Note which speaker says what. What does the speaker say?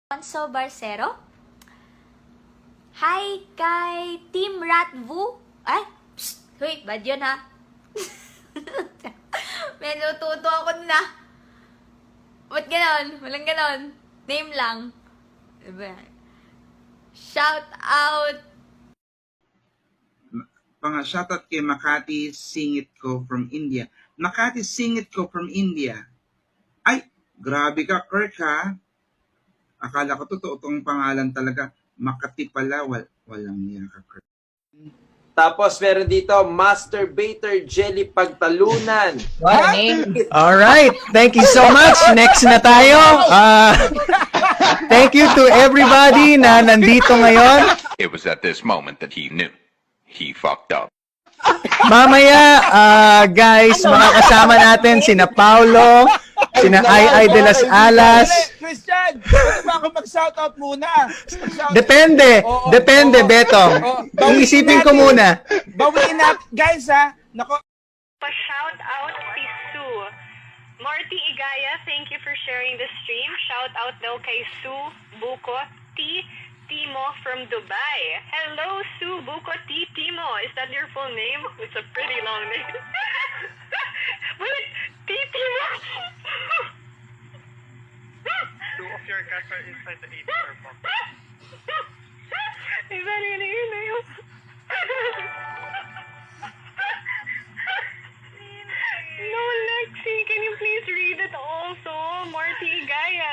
Speaker 1: Alfonso Barcero. Hi kay Team Ratvu. Ay, psst, huy, bad yun ha. May natuto ako na. Ba't ganon? Walang ganon. Name lang. Diba? Shout out.
Speaker 2: Shoutout kay Makati Singit Ko from India. Makati Singit Ko from India. Ay, grabe ka, Kirk, ha? Akala ko totoo itong pangalan talaga. Makati pala, walang niya ka, Kirk.
Speaker 3: Tapos meron dito, Masturbator Jelly Pagtalunan.
Speaker 4: Alright, thank you so much. Next na tayo. Thank you to everybody na nandito ngayon.
Speaker 5: It was at this moment that he knew. He fucked up.
Speaker 4: Mamaya, guys, makakasama natin sina Paulo, sina Ai de las Alas.
Speaker 6: Christian, pwede ba ako mag-shoutout muna?
Speaker 4: Depende, depende, Betong. Iisipin ko muna.
Speaker 6: Bawiin na, guys ha. Nako.
Speaker 7: Pa-shout out si Sue. Marty Igaya, thank you for sharing the stream. Shout out daw kay Sue Buko T. Timo from Dubai. Hello, Sue Buko T. Timo. Is that your full name? It's a pretty long name. Wait, T. Timo.
Speaker 8: Two of your cats are inside the HR box.
Speaker 7: Is that really your name? No, Lexi, can you please read it also? Marty Igaya.